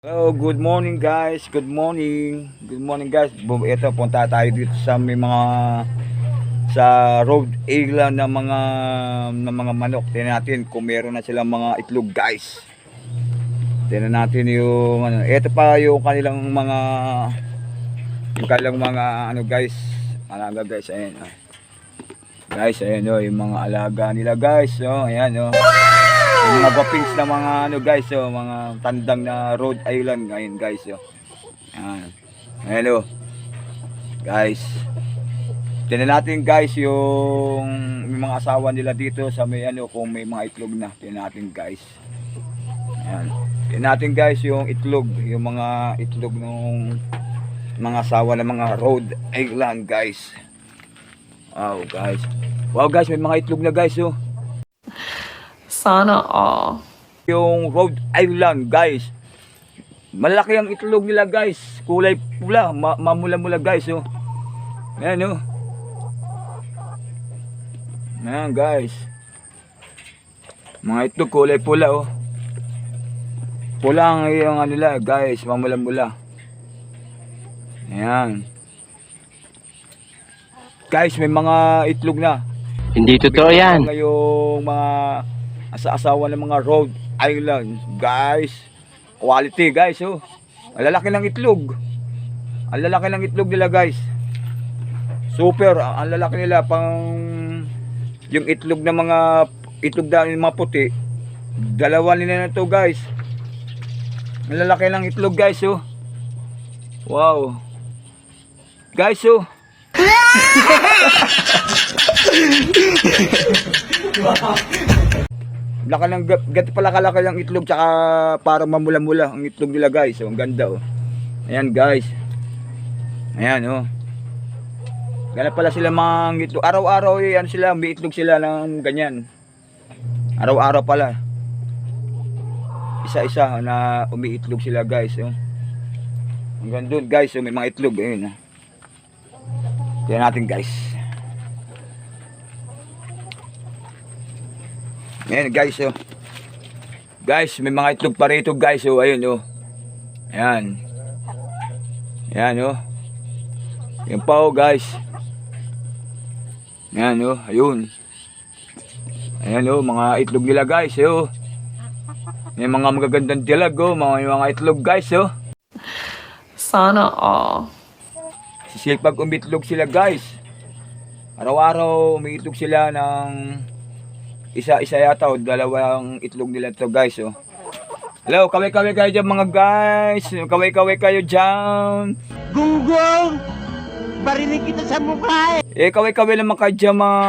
Hello, good morning guys. Good morning. Good morning guys. Ito punta tayo dito sa may mga sa road area ng mga manok. Tingnan natin kung meron na silang mga itlog guys. Tingnan natin yung ano. Ito pa yung kanilang mga ano guys. Alaga guys, ayan. Guys, ayan yung mga alaga nila guys. Ayan yung mga guwapings na mga ano guys, mga tandang na Rhode Island ngayon guys. Ayan. Hello. Guys. Tingnan natin guys yung mga asawa nila dito sa may kung may mga itlog na. Tingnan natin guys. Ayan. Tingnan natin guys yung itlog, yung mga itlog ng mga asawa ng mga Rhode Island guys. Wow guys. Wow guys, may mga itlog na guys. Sana all. Yung Rhode Island guys, malaki ang itlog nila guys, kulay pula, mamula-mula guys. Ayan ayan guys, mga itlog kulay pula. Pula ang yung nila guys, mamula-mula. Ayan guys, may mga itlog na. Hindi totoo yan. Yung mga asawa ng mga Rhode Island guys, quality guys. Ang lalaki ng itlog, ang lalaki ng itlog nila guys, super. Ang lalaki nila, pang yung itlog ng mga itlog na mga puti, dalawa nila na to guys. Ang lalaki ng itlog guys. Wow guys. Laki ng ganito pala kalaki ng itlog, tsaka parang mamula-mula ang itlog nila guys. Ang ganda. Ayan guys. Ayan Ganun pala sila mga itlog. Araw-araw sila, may itlog sila ng ganyan. Araw-araw pala. Isa-isa na umiitlog sila guys. Hanggang doon guys, may mga itlog. Ayun. Tingnan natin guys. Ayan guys. Guys, may mga itlog pa rito guys. Ayun. Ayan. Ayan yan pa guys. Ayan ayun. Ayan mga itlog nila guys. May mga magagandang dilag. Mga itlog guys. Sana all. Sisipag umitlog sila guys. Araw-araw umiitlog sila ng isa-isa yata dalawang itlog nila to guys. Hello, kaway-kaway kayo dyan mga guys. Kaway-kaway kayo dyan. Gunggong! Barinig kita sa mukha Kaway-kaway naman kayo dyan mga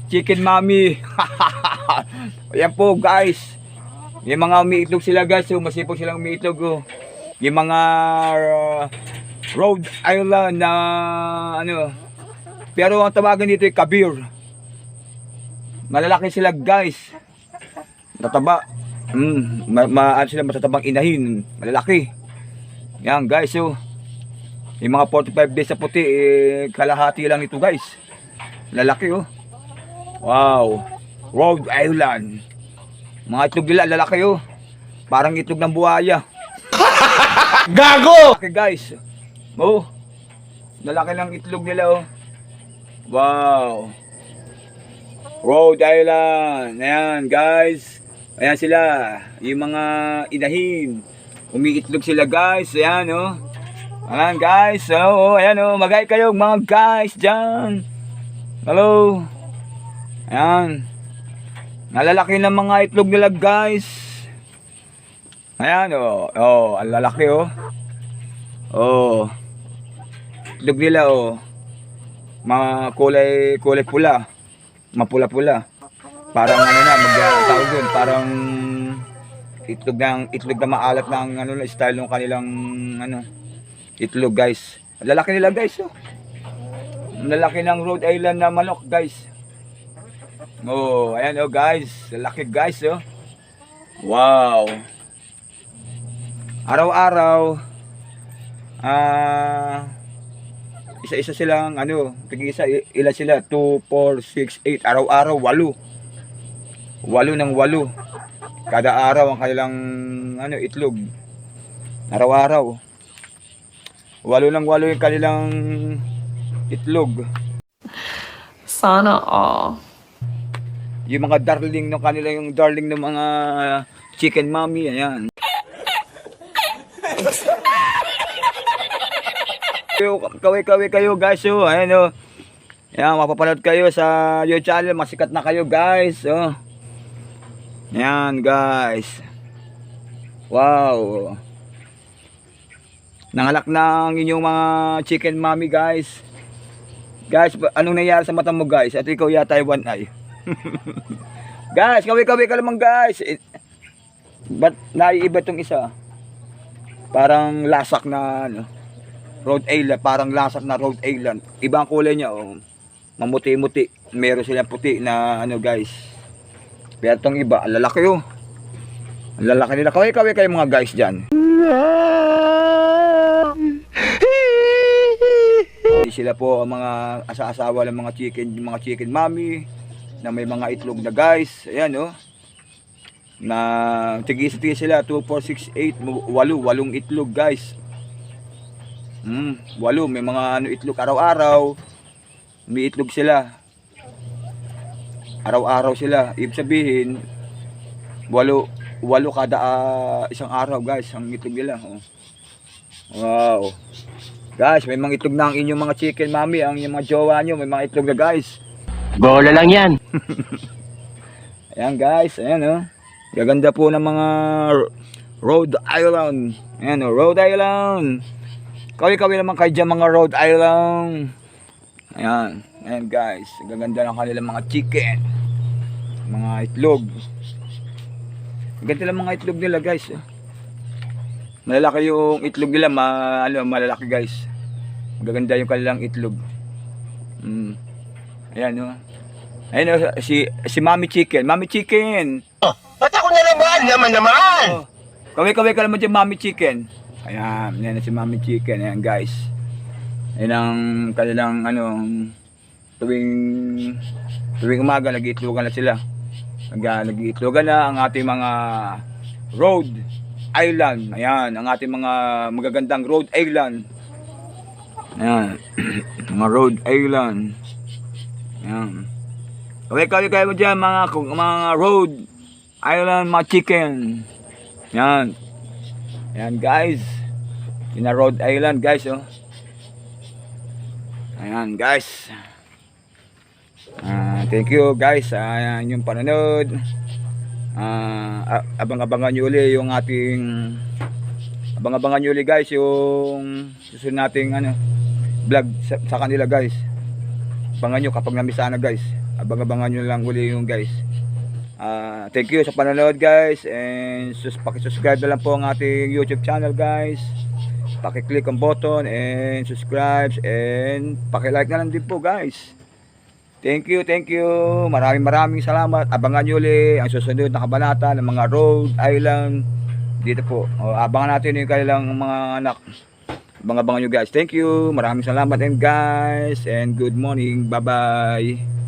chicken mommy. Ayan po guys, yung mga umiitlog sila guys. Masipag silang umiitlog. Yung mga Rhode Island na pero ang tawagan dito ay kabir. Malalaki sila guys, tataba. Sila matatabang inahin, malalaki. Yan guys. Yung mga 45 days sa puti, kalahati lang ito guys. Lalaki. Wow, Rhode Island. Mga itlog nila lalaki. Parang itlog ng buhaya. Gago! Lalaki guys. Lalaki ng itlog nila. Wow, Rhode Island. Ayan guys. Ayan sila, yung mga inahin. Umiitlog sila guys. Ayan Ayan guys. Ayan magay kayo mga guys dyan. Hello. Ayan. Nalalaki ng mga itlog nila guys. Ayan ang lalaki. Itlog nila mga kulay pula. Mapula-pula. Parang tawag doon, parang itlog na maalat ng style ng kanilang itlog guys. Ang lalaki nila guys. Ang lalaki ng Rhode Island na manok guys. Ayan guys, lalaki guys. Wow. Araw-araw isa-isa silang tig-isa, ilan sila? 2, 4, 6, 8. Araw-araw 8 ng 8. Kada araw ang kanilang ano, itlog. Araw-araw. 8 ng 8 yung kanilang itlog. Sana all. Yung mga darling ng kanila, yung darling ng mga chicken mommy, ayan. Kaway-kaway kayo guys, oh. Ayan, oh. Ayan, mapapanood kayo sa YouTube channel, masikat na kayo guys, oh. Ayan guys. Wow. Nangalak ng inyong mga chicken mommy guys. Guys, anong nangyari sa mata mo guys? At ikaw yata ay one eye. Guys, kaway-kaway ka naman guys. Ba't naiiba tong isa? Parang lasak na ano, Rhode Island, parang lasak na Rhode Island. Ibang kulay niya, oh. Mamuti-muti. Meron silang puti na ano guys. Pero tong iba, ang lalaki, oh. Ang lalaki nila. Kaway-kaway kayo mga guys dyan. Sila po ang mga asa-asawa ng mga chicken mommy na may mga itlog na guys. Ayan, oh. Na tigis-tigis sila 2, 4, 6, 8, 8 itlog guys. 8 may mga ano itlog araw-araw. May itlog sila. Araw-araw sila. Ibig sabihin 8 kada isang araw guys ang itlog nila, oh. Wow. Guys, may mga itlog na ang inyong mga chicken mommy, ang inyong mga jowa nyo, may mga itlog na guys. Bola lang yan. Ayan guys, ayan, oh. Gaganda po ng mga Rhode Island. Ayan, oh, Rhode Island. Kaway-kaway naman kayo dyan mga Rhode Island. Ayan, ayan guys. Gaganda ng kanilang mga chicken. Mga itlog. Ganda lang mga itlog nila guys. Malalaki yung itlog nila, malalaki guys. Gaganda yung kanilang itlog. Ayan, oh. Ayan, oh, si Mami Chicken. Mami Chicken. Ba't ako na naman naman? Oh, kaway-kaway ka naman dyan, Mami Chicken. Ayan, yan si Mami Chicken. Ayan guys. Ayan ang kanilang ano, tuwing umaga nag-iitlogan na sila. Nag-iitlogan na ang ating mga Rhode Island. Ayan, ang ating mga magagandang Rhode Island. Ayan, mga Rhode Island. Ayan. Kaway-kaway kayo dyan mga Rhode Island, mga chicken. Ayan. Ayan guys. Yun na Rhode Island guys, oh. Ayan guys. Thank you guys sa inyong panonood. Abang-abangan nyo ulit yung ating abang-abangan nyo ulit guys yung susunod nating ano, vlog sa kanila guys. Abangan nyo kapag namisa na guys. Abang-abangan nyo lang ulit yung guys. Thank you sa panonood guys, and paki-subscribe na lang po ang ating YouTube channel guys. Paki-click ang button and subscribe, and paki-like na lang din po guys. Thank you. Maraming salamat. Abangan nyo ulit ang susunod na kabanata ng mga Rhode Island dito po. Abangan natin yung kanilang mga anak. Abangan nyo guys. Thank you. Maraming salamat and guys, and good morning. Bye bye.